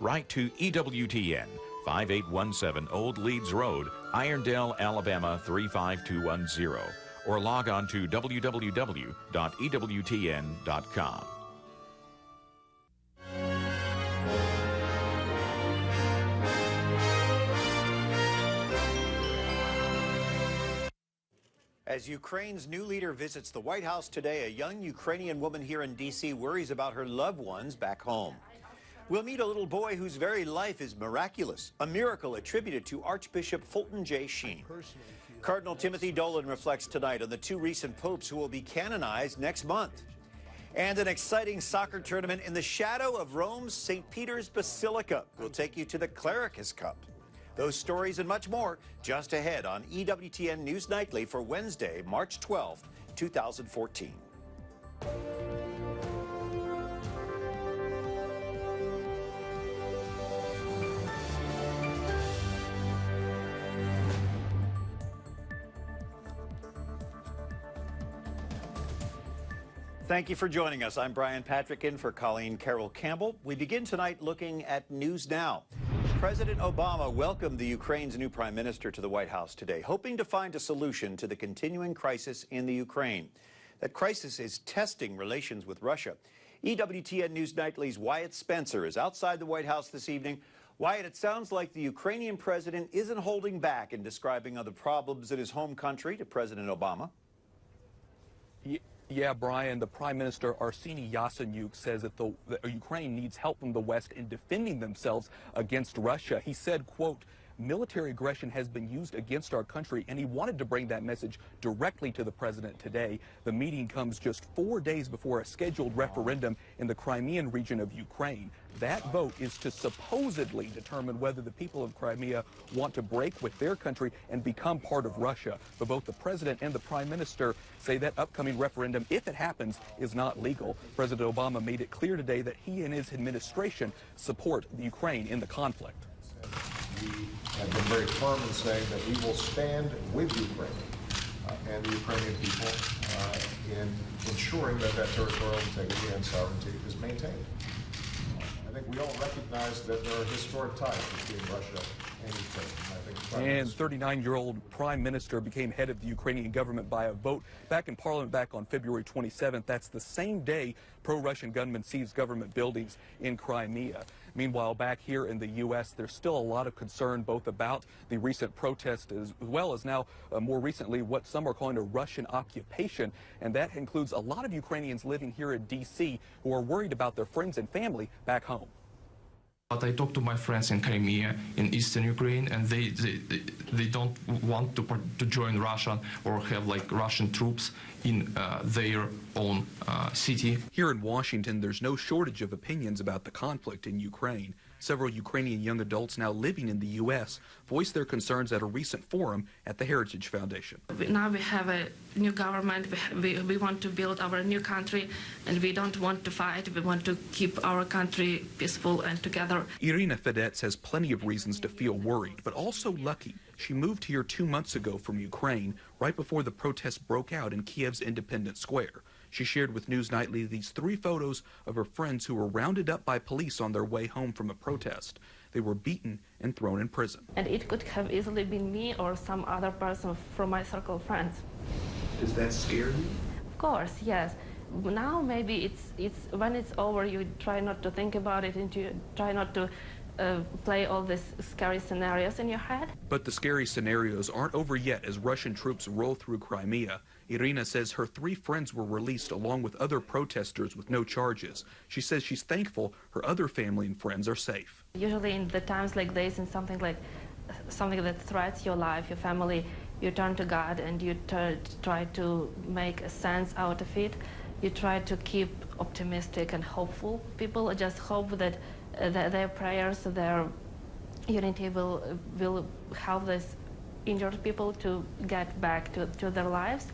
write to EWTN, 5817 Old Leeds Road, Irondale, Alabama 35210, or log on to www.ewtn.com. As Ukraine's new leader visits the White House today, a young Ukrainian woman here in D.C. worries about her loved ones back home. We'll meet a little boy whose very life is miraculous, a miracle attributed to Archbishop Fulton Sheen. Cardinal Timothy Dolan reflects tonight on the two recent popes who will be canonized next month. And an exciting soccer tournament in the shadow of Rome's St. Peter's Basilica will take you to the Clericus Cup. Those stories and much more just ahead on EWTN News Nightly for Wednesday, March 12, 2014. Thank you for joining us. I'm Brian Patrick in for Colleen Carroll Campbell. We begin tonight looking at News Now. President Obama welcomed the Ukraine's new prime minister to the White House today, hoping to find a solution to the continuing crisis in the Ukraine. That crisis is testing relations with Russia. EWTN News Nightly's Wyatt Spencer is outside the White House this evening. Wyatt, it sounds like the Ukrainian president isn't holding back in describing other problems in his home country to President Obama. Yeah, Brian, the Prime Minister Arseniy Yatsenyuk says that Ukraine needs help from the West in defending themselves against Russia. He said, quote, military aggression has been used against our country, and he wanted to bring that message directly to the president today. The meeting comes just 4 days before a scheduled referendum in the Crimean region of Ukraine. That vote is to supposedly determine whether the people of Crimea want to break with their country and become part of Russia. But both the president and the prime minister say that upcoming referendum, if it happens, is not legal. President Obama made it clear today that he and his administration support the Ukraine in the conflict. We have been very firm in saying that we will stand with Ukraine and the Ukrainian people in ensuring that territorial integrity and sovereignty is maintained. I think we all recognize that there are historic ties between Russia and Ukraine. And 39-year-old Prime Minister became head of the Ukrainian government by a vote back in Parliament back on February 27th. That's the same day pro-Russian gunmen seized government buildings in Crimea. Meanwhile, back here in the U.S., there's still a lot of concern both about the recent protest as well as now, more recently, what some are calling a Russian occupation. And that includes a lot of Ukrainians living here in D.C. who are worried about their friends and family back home. But I talked to my friends in Crimea, in eastern Ukraine, and they don't want to join Russia or have like Russian troops in their own city. Here in Washington, there's no shortage of opinions about the conflict in Ukraine. Several Ukrainian young adults now living in the U.S. voiced their concerns at a recent forum at the Heritage Foundation. Now we have a new government, we want to build our new country, and we don't want to fight, we want to keep our country peaceful and together. Irina Fedets has plenty of reasons to feel worried, but also lucky. She moved here 2 months ago from Ukraine, right before the protests broke out in Kiev's Independence Square. She shared with News Nightly these 3 photos of her friends who were rounded up by police on their way home from a protest. They were beaten and thrown in prison. And it could have easily been me or some other person from my circle of friends. Does that scare you? Of course, yes. Now maybe it's when it's over, you try not to think about it and you try not to play all these scary scenarios in your head. But the scary scenarios aren't over yet as Russian troops roll through Crimea. Irina says her 3 friends were released along with other protesters with no charges. She says she's thankful her other family and friends are safe. Usually in the times like this, in something that threats your life, your family, you turn to God and you try to make a sense out of it. You try to keep optimistic and hopeful. People just hope that their prayers, their unity will help these injured people to get back to their lives.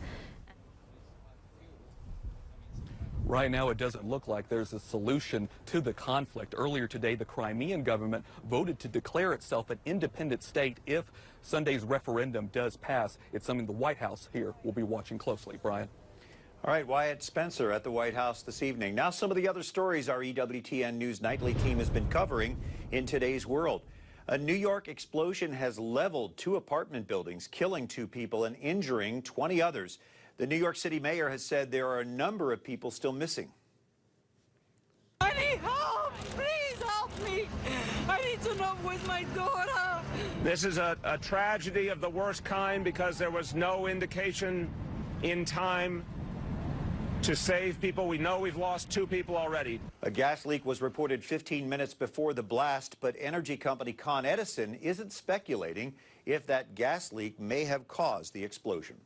Right now, it doesn't look like there's a solution to the conflict. Earlier today, the Crimean government voted to declare itself an independent state if Sunday's referendum does pass. It's something the White House here will be watching closely. Brian? All right, Wyatt Spencer at the White House this evening. Now some of the other stories our EWTN News Nightly team has been covering in today's world. A New York explosion has leveled 2 apartment buildings, killing 2 people and injuring 20 others. The New York City mayor has said there are a number of people still missing. I need help! Please help me! I need to know where's my daughter! This is a tragedy of the worst kind because there was no indication in time to save people. We know we've lost 2 people already. A gas leak was reported 15 minutes before the blast, but energy company Con Edison isn't speculating if that gas leak may have caused the explosion.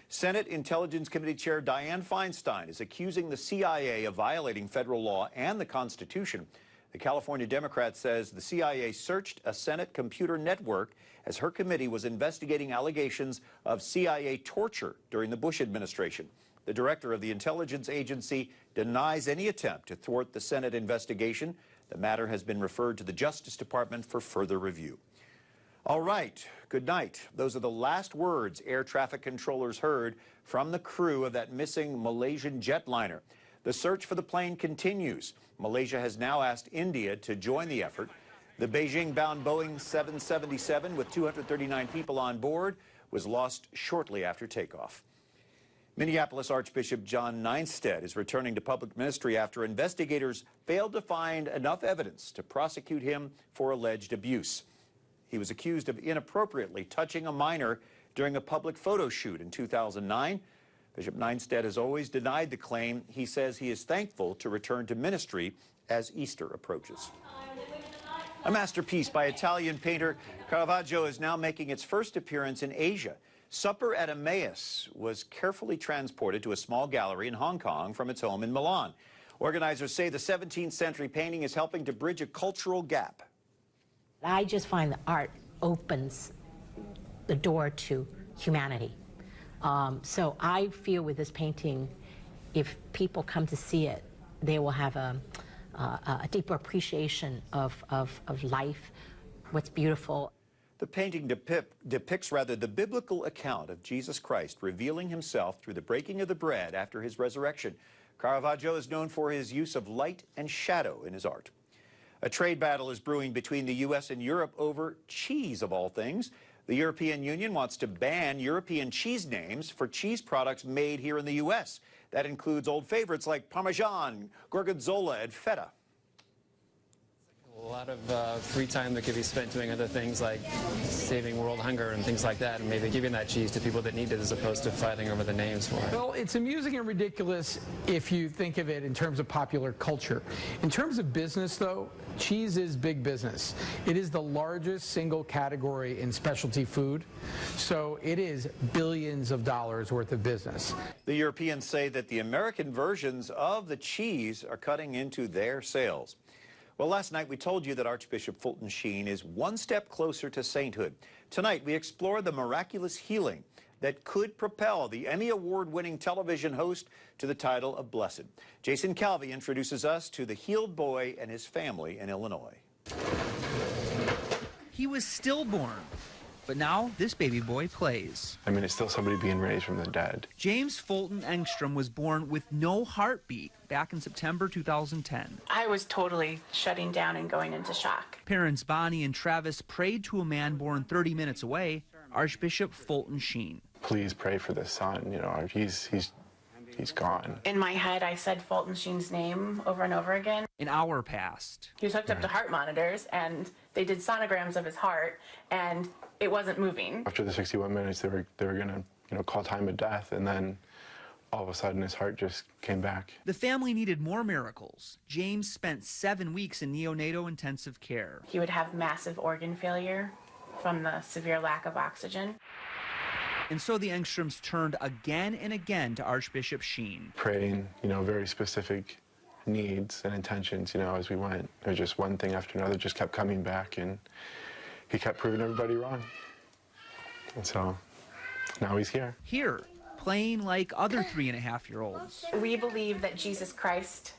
Senate Intelligence Committee Chair Dianne Feinstein is accusing the CIA of violating federal law and the Constitution. The California Democrat says the CIA searched a Senate computer network as her committee was investigating allegations of CIA torture during the Bush administration. The director of the intelligence agency denies any attempt to thwart the Senate investigation. The matter has been referred to the Justice Department for further review. All right, good night. Those are the last words air traffic controllers heard from the crew of that missing Malaysian jetliner. The search for the plane continues. Malaysia has now asked India to join the effort. The Beijing-bound Boeing 777 with 239 people on board was lost shortly after takeoff. Minneapolis Archbishop John Neinstead is returning to public ministry after investigators failed to find enough evidence to prosecute him for alleged abuse. He was accused of inappropriately touching a minor during a public photo shoot in 2009. Bishop Neinstead has always denied the claim. He says he is thankful to return to ministry as Easter approaches. A masterpiece by Italian painter Caravaggio is now making its first appearance in Asia. Supper at Emmaus was carefully transported to a small gallery in Hong Kong from its home in Milan. Organizers say the 17th century painting is helping to bridge a cultural gap. I just find that art opens the door to humanity. So I feel with this painting, if people come to see it, they will have a deeper appreciation of life, what's beautiful. The painting depicts the biblical account of Jesus Christ revealing himself through the breaking of the bread after his resurrection. Caravaggio is known for his use of light and shadow in his art. A trade battle is brewing between the U.S. and Europe over cheese, of all things. The European Union wants to ban European cheese names for cheese products made here in the U.S. That includes old favorites like Parmesan, Gorgonzola, and Feta. A lot of free time that could be spent doing other things like saving world hunger and things like that, and maybe giving that cheese to people that need it as opposed to fighting over the names for it. Well, it's amusing and ridiculous if you think of it in terms of popular culture. In terms of business, though, cheese is big business. It is the largest single category in specialty food, so it is billions of dollars worth of business. The Europeans say that the American versions of the cheese are cutting into their sales. Well, last night we told you that Archbishop Fulton Sheen is one step closer to sainthood. Tonight we explore the miraculous healing that could propel the Emmy Award-winning television host to the title of Blessed. Jason Calvi introduces us to the healed boy and his family in Illinois. He was stillborn, but now this baby boy plays. I mean, it's still somebody being raised from the dead. James Fulton Engstrom was born with no heartbeat back in September 2010. I was totally shutting down and going into shock. Parents Bonnie and Travis prayed to a man born 30 minutes away, Archbishop Fulton Sheen. Please pray for this son. You know, he's gone. In my head, I said Fulton Sheen's name over and over again. An hour passed. He was hooked up to heart monitors, and they did sonograms of his heart, and it wasn't moving. After the 61 minutes, they were gonna, call time of death, and then all of a sudden his heart just came back. The family needed more miracles. James spent 7 weeks in neonatal intensive care. He would have massive organ failure from the severe lack of oxygen. And so the Engstroms turned again and again to Archbishop Sheen. Praying, very specific needs and intentions, as we went. It was just one thing after another just kept coming back, and he kept proving everybody wrong. And so now he's here. Here, playing like other 3.5-year-olds. We believe that Jesus Christ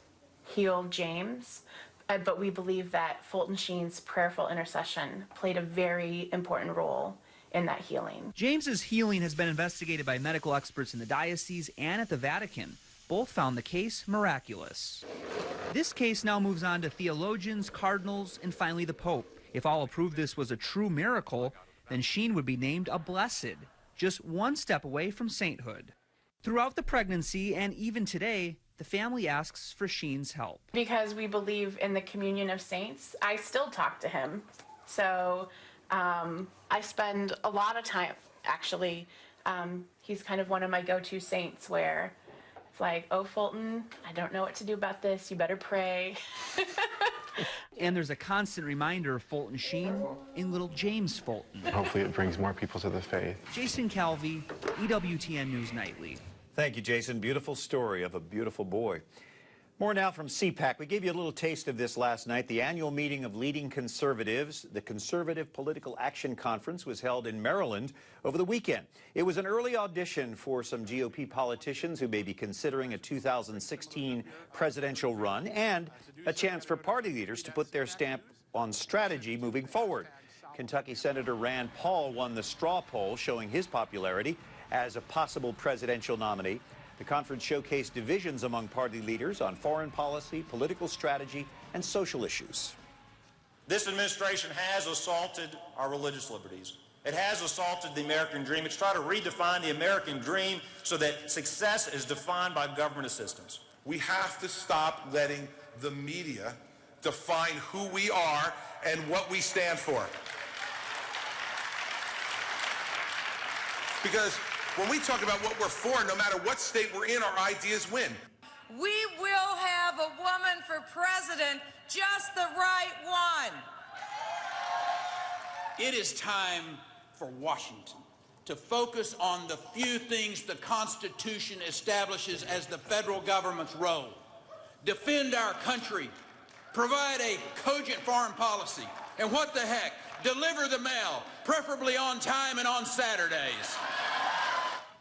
healed James, but we believe that Fulton Sheen's prayerful intercession played a very important role in that healing. James's healing has been investigated by medical experts in the diocese and at the Vatican. Both found the case miraculous. This case now moves on to theologians, cardinals, and finally the Pope. If all approve this was a true miracle, then Sheen would be named a blessed, just one step away from sainthood. Throughout the pregnancy and even today, the family asks for Sheen's help. Because we believe in the communion of saints, I still talk to him. So I spend a lot of time, actually. He's kind of one of my go-to saints where it's like, oh, Fulton, I don't know what to do about this. You better pray. And there's a constant reminder of Fulton Sheen in little James Fulton. Hopefully it brings more people to the faith. Jason Calvi, EWTN News Nightly. Thank you, Jason. Beautiful story of a beautiful boy. More now from CPAC. We gave you a little taste of this last night. The annual meeting of leading conservatives, the Conservative Political Action Conference, was held in Maryland over the weekend. It was an early audition for some GOP politicians who may be considering a 2016 presidential run, and a chance for party leaders to put their stamp on strategy moving forward. Kentucky Senator Rand Paul won the straw poll, showing his popularity as a possible presidential nominee. The conference showcased divisions among party leaders on foreign policy, political strategy, and social issues. This administration has assaulted our religious liberties. It has assaulted the American dream. It's tried to redefine the American dream so that success is defined by government assistance. We have to stop letting the media define who we are and what we stand for. Because when we talk about what we're for, no matter what state we're in, our ideas win. We will have a woman for president, just the right one. It is time for Washington to focus on the few things the Constitution establishes as the federal government's role. Defend our country, provide a cogent foreign policy, and what the heck, deliver the mail, preferably on time and on Saturdays.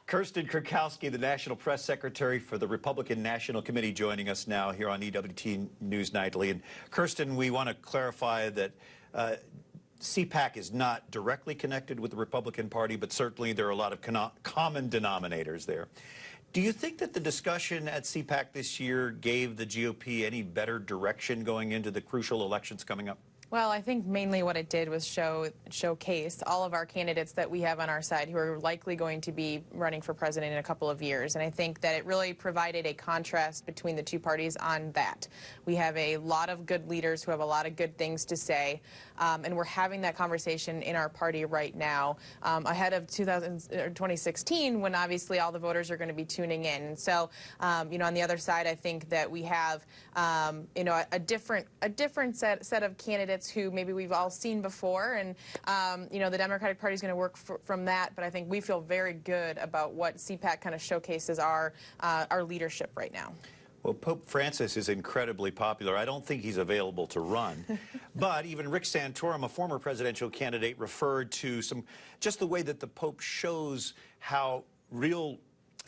Kirsten, Kukowski, the National Press Secretary for the Republican National Committee, joining us now here on EWTN News Nightly. And Kirsten, we want to clarify that CPAC is not directly connected with the Republican Party, but certainly there are a lot of common denominators there. Do you think that the discussion at CPAC this year gave the GOP any better direction going into the crucial elections coming up? Well, I think mainly what it did was showcase all of our candidates that we have on our side who are likely going to be running for president in a couple of years. And I think that it really provided a contrast between the two parties on that. We have a lot of good leaders who have a lot of good things to say, and we're having that conversation in our party right now ahead of 2016, when obviously all the voters are going to be tuning in. And so, you know, on the other side, I think that we have, you know, a different set of candidates who maybe we've all seen before, and you know, the Democratic Party is going to work from that, but I think we feel very good about what CPAC kind of showcases our leadership right now. Well, Pope Francis is incredibly popular. I don't think he's available to run. But even Rick Santorum, a former presidential candidate, referred to just the way that the Pope shows how real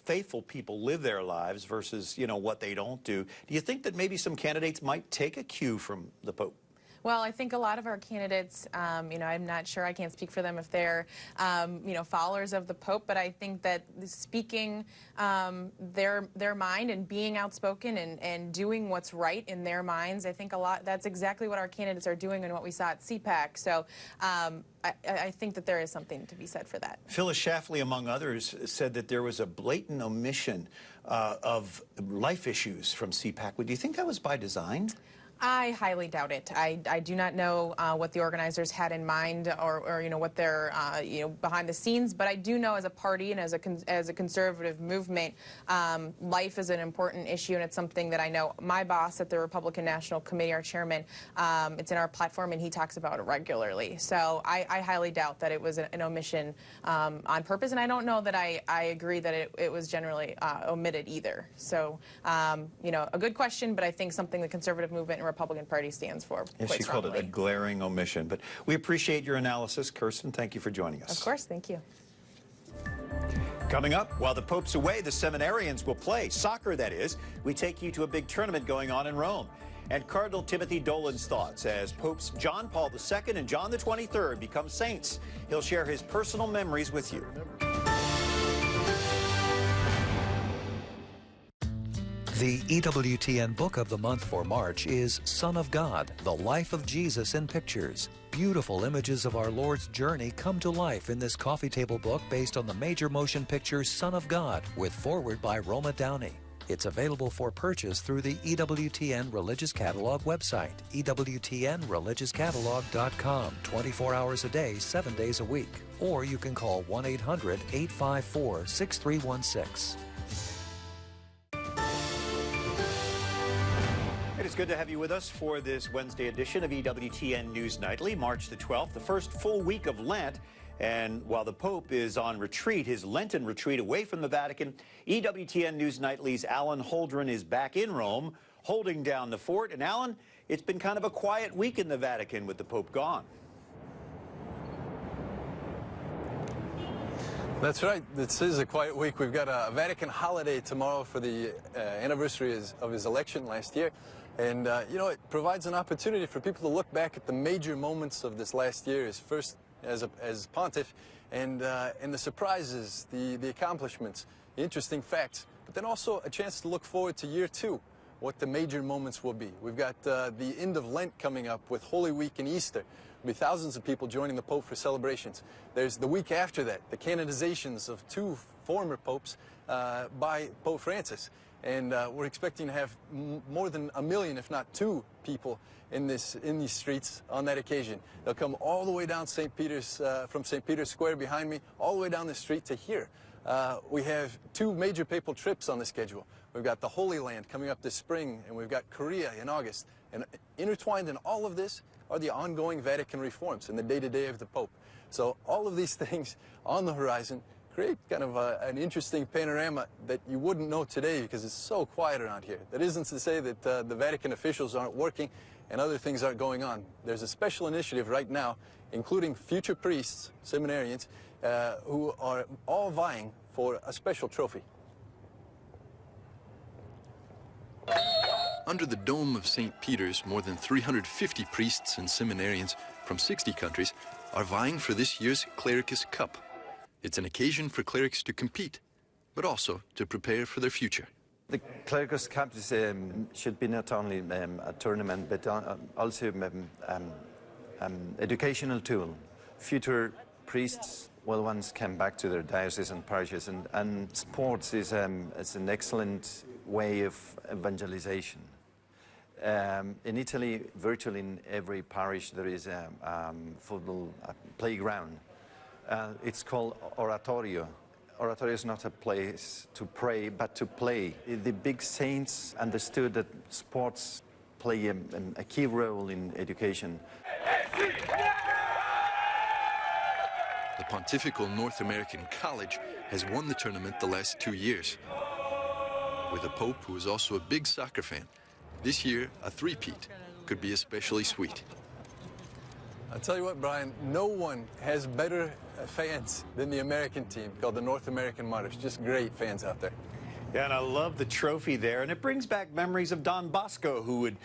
faithful people live their lives versus, you know, what they don't do. Do you think that maybe some candidates might take a cue from the Pope? Well, I think a lot of our candidates, you know, I'm not sure, I can't speak for them if they're, you know, followers of the Pope, but I think that speaking their mind and being outspoken and doing what's right in their minds, I think that's exactly what our candidates are doing and what we saw at CPAC. So I think that there is something to be said for that. Phyllis Schlafly, among others, said that there was a blatant omission of life issues from CPAC. Do you think that was by design? I highly doubt it. I do not know what the organizers had in mind, or you know, what they're you know, behind the scenes. But I do know, as a party and as a conservative movement, life is an important issue, and it's something that I know my boss at the Republican National Committee, our chairman, it's in our platform, and he talks about it regularly. So I highly doubt that it was an omission on purpose, and I don't know that I agree that it was generally omitted either. So you know, a good question, but I think something the conservative movement and Republican Party stands for. Yes, she called it a glaring omission. But we appreciate your analysis, Kirsten. Thank you for joining us. Of course, thank you. Coming up, while the Pope's away, the seminarians will play. Soccer, that is. We take you to a big tournament going on in Rome. And Cardinal Timothy Dolan's thoughts as Popes John Paul II and John the 23rd become saints. He'll share his personal memories with you. The EWTN Book of the Month for March is Son of God, The Life of Jesus in Pictures. Beautiful images of our Lord's journey come to life in this coffee table book based on the major motion picture Son of God, with foreword by Roma Downey. It's available for purchase through the EWTN Religious Catalog website, EWTNReligiousCatalog.com, 24 hours a day, 7 days a week. Or you can call 1-800-854-6316. It is good to have you with us for this Wednesday edition of EWTN News Nightly, March the 12th, the first full week of Lent. And while the Pope is on retreat, his Lenten retreat away from the Vatican, EWTN News Nightly's Alan Holdren is back in Rome, holding down the fort. And Alan, it's been kind of a quiet week in the Vatican with the Pope gone. That's right. This is a quiet week. We've got a Vatican holiday tomorrow for the anniversary of his election last year. And, you know, it provides an opportunity for people to look back at the major moments of this last year, his first as pontiff, and the surprises, the accomplishments, the interesting facts, but then also a chance to look forward to year two, what the major moments will be. We've got the end of Lent coming up with Holy Week and Easter. There'll be thousands of people joining the Pope for celebrations. There's the week after that, the canonizations of two former popes by Pope Francis. And we're expecting to have more than 1 million, if not 2 people in these streets on that occasion. They'll come all the way down St. Peter's, from St. Peter's Square behind me, all the way down the street to here. We have 2 major papal trips on the schedule. We've got the Holy Land coming up this spring, and we've got Korea in August. And intertwined in all of this are the ongoing Vatican reforms and the day-to-day of the Pope. So all of these things on the horizon create kind of an interesting panorama that you wouldn't know today because it's so quiet around here. That isn't to say that the Vatican officials aren't working and other things aren't going on. There's a special initiative right now, including future priests, seminarians, who are all vying for a special trophy. Under the dome of St. Peter's, more than 350 priests and seminarians from 60 countries are vying for this year's Clericus Cup. It's an occasion for clerics to compete, but also to prepare for their future. The Clericus Cup is, should be not only a tournament, but also educational tool. Future priests will once come back to their dioceses and parishes, and sports is an excellent way of evangelization. In Italy, virtually in every parish, there is a football playground. It's called oratorio. Oratorio is not a place to pray, but to play. The big saints understood that sports play a key role in education. The Pontifical North American College has won the tournament the last 2 years. With a Pope who is also a big soccer fan, this year a three-peat could be especially sweet. I'll tell you what, Brian, no one has better fans than the American team called the North American Martyrs. Just great fans out there. Yeah, and I love the trophy there, and it brings back memories of Don Bosco, who would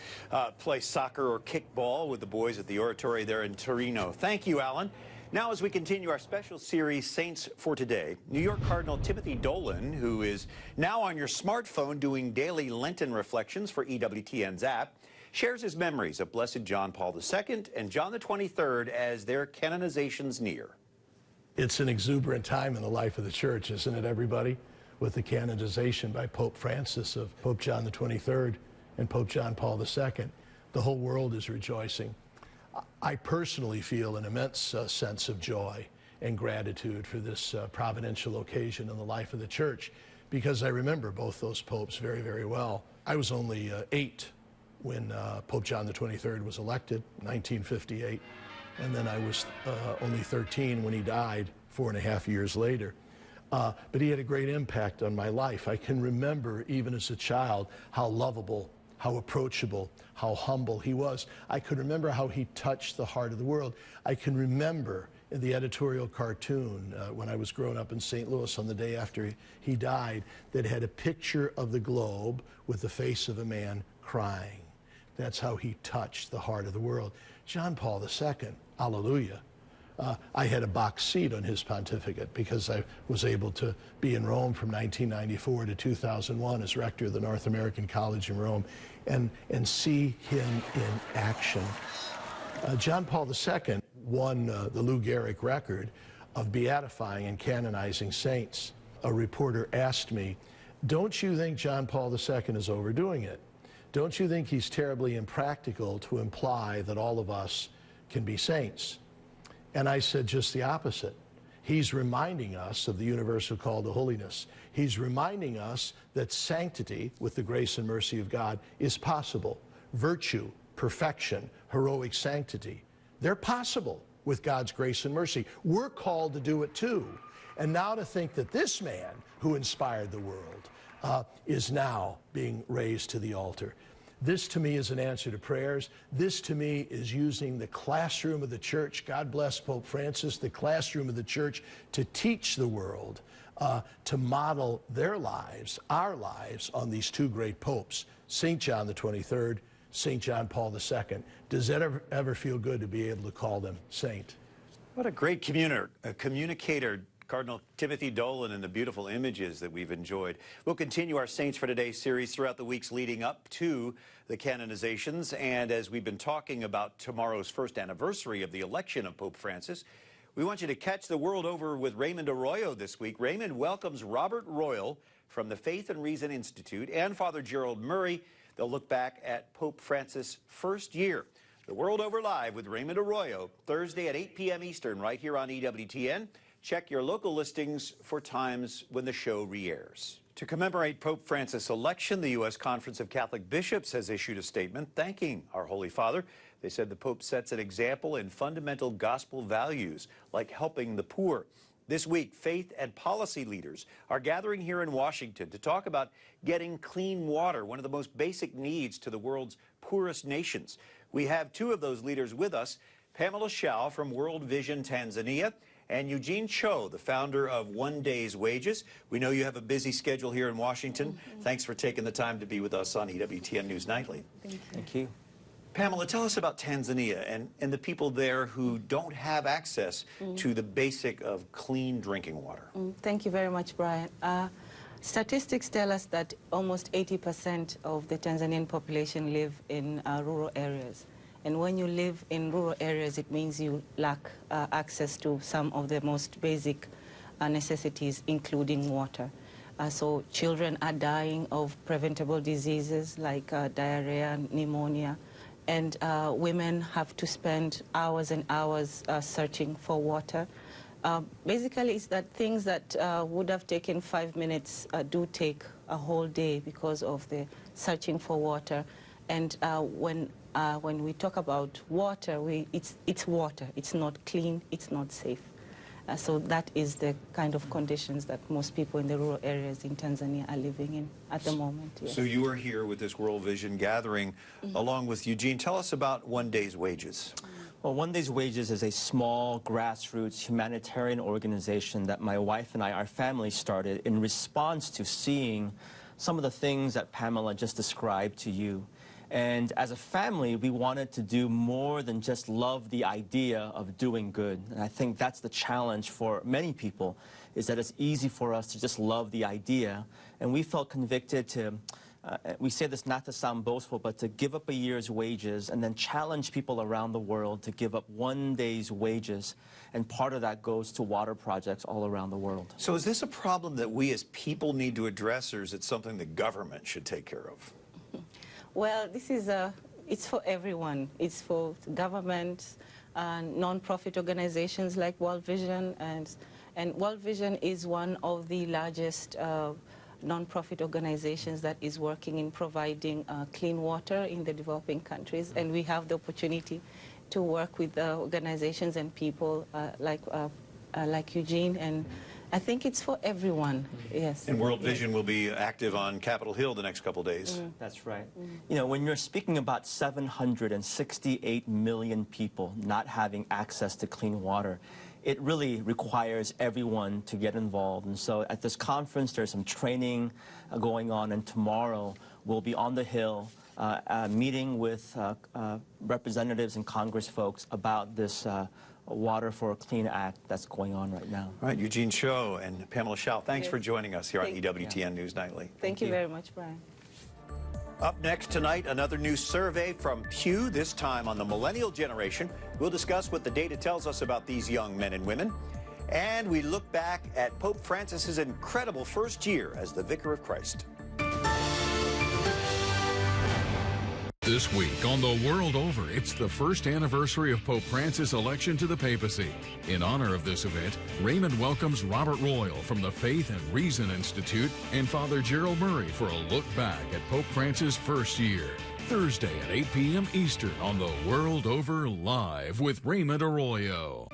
play soccer or kickball with the boys at the oratory there in Torino. Thank you, Alan. Now, as we continue our special series, Saints for Today, New York Cardinal Timothy Dolan, who is now on your smartphone doing daily Lenten reflections for EWTN's app, shares his memories of Blessed John Paul II and John the 23rd as their canonizations near. It's an exuberant time in the life of the Church, isn't it, everybody? With the canonization by Pope Francis of Pope John the 23rd and Pope John Paul II. The whole world is rejoicing. I personally feel an immense sense of joy and gratitude for this providential occasion in the life of the Church, because I remember both those popes very, very well. I was only 8 when Pope John the 23rd was elected, 1958, and then I was only 13 when he died 4.5 years later. But he had a great impact on my life. I can remember, even as a child, how lovable, how approachable, how humble he was. I could remember how he touched the heart of the world. I can remember in the editorial cartoon when I was growing up in St. Louis on the day after he died, that had a picture of the globe with the face of a man crying. That's how he touched the heart of the world. John Paul II, hallelujah. I had a box seat on his pontificate because I was able to be in Rome from 1994 to 2001 as rector of the North American College in Rome and see him in action. John Paul II won the Lou Gehrig record of beatifying and canonizing saints. A reporter asked me, don't you think John Paul II is overdoing it? Don't you think he's terribly impractical to imply that all of us can be saints? And I said just the opposite. He's reminding us of the universal call to holiness. He's reminding us that sanctity, with the grace and mercy of God, is possible. Virtue, perfection, heroic sanctity, they're possible with God's grace and mercy. We're called to do it too. And now to think that this man who inspired the world is now being raised to the altar. This to me is an answer to prayers. This to me is using the classroom of the church, God bless Pope Francis, the classroom of the church to teach the world, to model their lives, our lives, on these two great popes, St. John the 23rd, St. John Paul II. Does it ever feel good to be able to call them saint? What a great communicator, Cardinal Timothy Dolan, and the beautiful images that we've enjoyed. We'll continue our Saints for Today series throughout the weeks leading up to the canonizations. And as we've been talking about tomorrow's first anniversary of the election of Pope Francis, we want you to catch the world over with Raymond Arroyo this week. Raymond welcomes Robert Royal from the Faith and Reason Institute and Father Gerald Murray. They'll look back at Pope Francis' first year. The World Over Live with Raymond Arroyo, Thursday at 8 p.m. Eastern, right here on EWTN. Check your local listings for times when the show re-airs. To commemorate Pope Francis' election, the U.S. Conference of Catholic Bishops has issued a statement thanking our Holy Father. They said the Pope sets an example in fundamental gospel values like helping the poor. This week, faith and policy leaders are gathering here in Washington to talk about getting clean water, one of the most basic needs to the world's poorest nations. We have two of those leaders with us, Pamela Shao from World Vision Tanzania, and Eugene Cho, the founder of One Day's Wages. We know you have a busy schedule here in Washington. Thanks for taking the time to be with us on EWTN News Nightly. Thank you. Pamela, tell us about Tanzania and the people there who don't have access to the basic of clean drinking water. Thank you very much, Brian. Statistics tell us that almost 80% of the Tanzanian population live in rural areas. And when you live in rural areas, it means you lack access to some of the most basic necessities, including water. So children are dying of preventable diseases like diarrhea, pneumonia, and women have to spend hours and hours searching for water. Basically, it's that things that would have taken 5 minutes do take a whole day because of the searching for water. And when we talk about water, it's water. It's not clean, it's not safe. So that is the kind of conditions that most people in the rural areas in Tanzania are living in at the moment. Yes. So you are here with this World Vision gathering along with Eugene. Tell us about One Day's Wages. Well, One Day's Wages is a small grassroots humanitarian organization that my wife and I, our family, started in response to seeing some of the things that Pamela just described to you. And as a family, we wanted to do more than just love the idea of doing good. And I think that's the challenge for many people, is that it's easy for us to just love the idea. And we felt convicted to, we say this not to sound boastful, but to give up a year's wages and then challenge people around the world to give up 1 day's wages. And part of that goes to water projects all around the world. So is this a problem that we as people need to address, or is it something the government should take care of? Well, this is it's for everyone. It's for governments, non-profit organizations like World Vision, and World Vision is one of the largest non-profit organizations that is working in providing clean water in the developing countries, and we have the opportunity to work with organizations and people like Eugene, and I think it's for everyone, yes. And World Vision will be active on Capitol Hill the next couple of days. That's right. You know, when you're speaking about 768 million people not having access to clean water, it really requires everyone to get involved. And so at this conference, there's some training going on, and tomorrow we'll be on the Hill meeting with representatives and Congress folks about this Water for a Clean Act that's going on right now. All right, Eugene Cho and Pamela Schau, thanks for joining us here on EWTN News Nightly. Thank you very much, Brian. Up next tonight, another new survey from Pew, this time on the millennial generation. We'll discuss what the data tells us about these young men and women. And we look back at Pope Francis's incredible first year as the Vicar of Christ. This week on the world over, it's the first anniversary of Pope Francis' election to the papacy. In honor of this event, Raymond welcomes Robert Royal from the Faith and Reason Institute and Father Gerald Murray for a look back at Pope Francis' first year. Thursday at 8 p.m. Eastern on the World Over Live with Raymond Arroyo.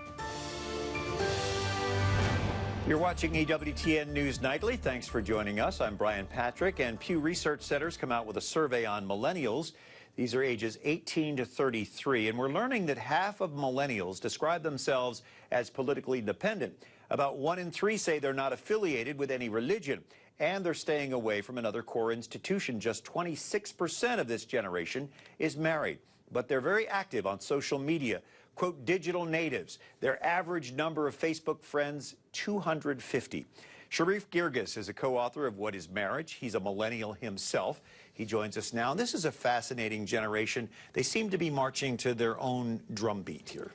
You're watching EWTN News Nightly. Thanks for joining us. I'm Brian Patrick, and Pew Research Center's come out with a survey on millennials. These are ages 18 to 33, and we're learning that half of millennials describe themselves as politically independent. About 1 in 3 say they're not affiliated with any religion, and they're staying away from another core institution. Just 26% of this generation is married, but they're very active on social media. Quote, digital natives. Their average number of Facebook friends, 250. Sherif Girgis is a co-author of What is Marriage? He's a millennial himself. He joins us now. And this is a fascinating generation. They seem to be marching to their own drumbeat here.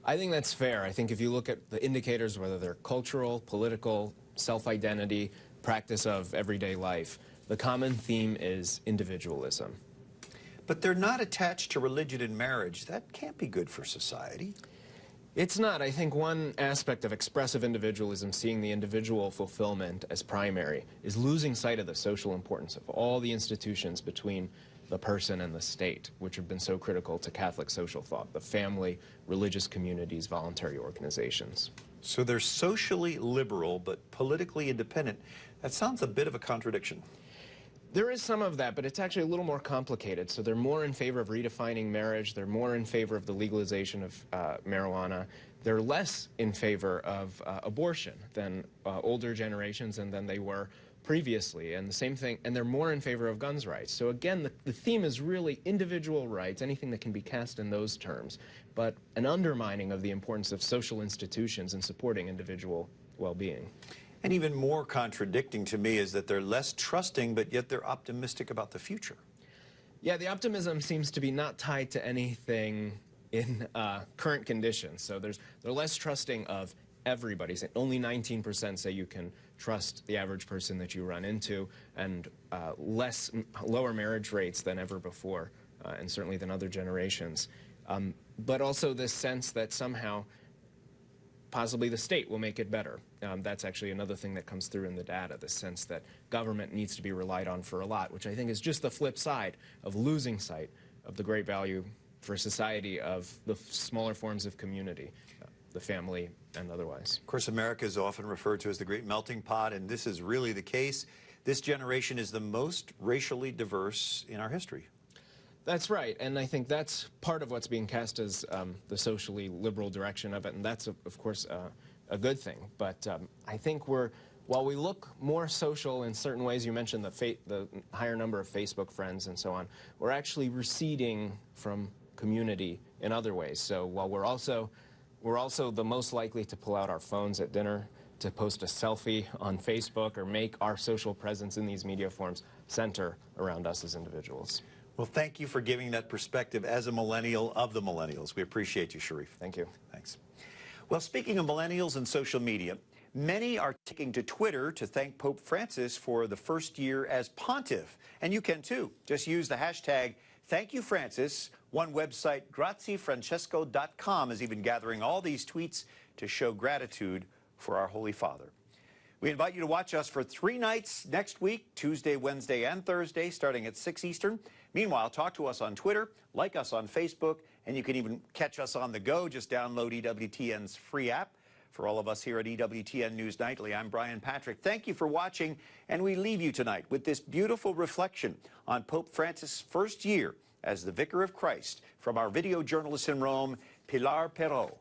I think that's fair. I think if you look at the indicators, whether they're cultural, political, self-identity, practice of everyday life, the common theme is individualism. But they're not attached to religion in marriage. That can't be good for society. It's not. I think one aspect of expressive individualism, seeing the individual fulfillment as primary, is losing sight of the social importance of all the institutions between the person and the state, which have been so critical to Catholic social thought, the family, religious communities, voluntary organizations. So they're socially liberal but politically independent. That sounds a bit of a contradiction. There is some of that, but it's actually a little more complicated. So they're more in favor of redefining marriage. They're more in favor of the legalization of marijuana. They're less in favor of abortion than older generations and than they were previously. And the same thing, and they're more in favor of guns rights. So again, the theme is really individual rights, anything that can be cast in those terms, but an undermining of the importance of social institutions in supporting individual well-being. And even more contradicting to me is that they're less trusting, but yet they're optimistic about the future. Yeah, the optimism seems to be not tied to anything in current conditions. So they're less trusting of everybody. Only 19% say you can trust the average person that you run into, and lower marriage rates than ever before, and certainly than other generations. But also this sense that somehow possibly the state will make it better. That's actually another thing that comes through in the data, the sense that government needs to be relied on for a lot, which I think is just the flip side of losing sight of the great value for society of the smaller forms of community, the family and otherwise. Of course, America is often referred to as the great melting pot, and this is really the case. This generation is the most racially diverse in our history. That's right, and I think that's part of what's being cast as the socially liberal direction of it, and that's, of course, a good thing. But I think while we look more social in certain ways, you mentioned the higher number of Facebook friends and so on, we're actually receding from community in other ways. So while we're also the most likely to pull out our phones at dinner, to post a selfie on Facebook, or make our social presence in these media forms center around us as individuals. Well, thank you for giving that perspective as a millennial of the millennials. We appreciate you, Sherif. Thank you. Thanks. Well, speaking of millennials and social media, many are taking to Twitter to thank Pope Francis for the first year as pontiff. And you can too. Just use the hashtag #ThankYouFrancis. One website, graziefrancesco.com, is even gathering all these tweets to show gratitude for our Holy Father. We invite you to watch us for 3 nights next week, Tuesday, Wednesday, and Thursday, starting at 6 Eastern. Meanwhile, talk to us on Twitter, like us on Facebook, and you can even catch us on the go. Just download EWTN's free app. For all of us here at EWTN News Nightly, I'm Brian Patrick. Thank you for watching, and we leave you tonight with this beautiful reflection on Pope Francis' first year as the Vicar of Christ from our video journalist in Rome, Pilar Perot.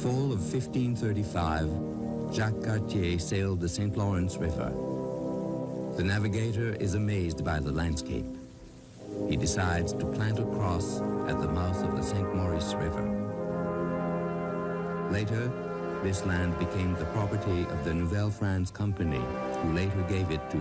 fall of 1535, Jacques Cartier sailed the St. Lawrence River. The navigator is amazed by the landscape. He decides to plant a cross at the mouth of the St. Maurice River. Later, this land became the property of the Nouvelle France Company, who later gave it to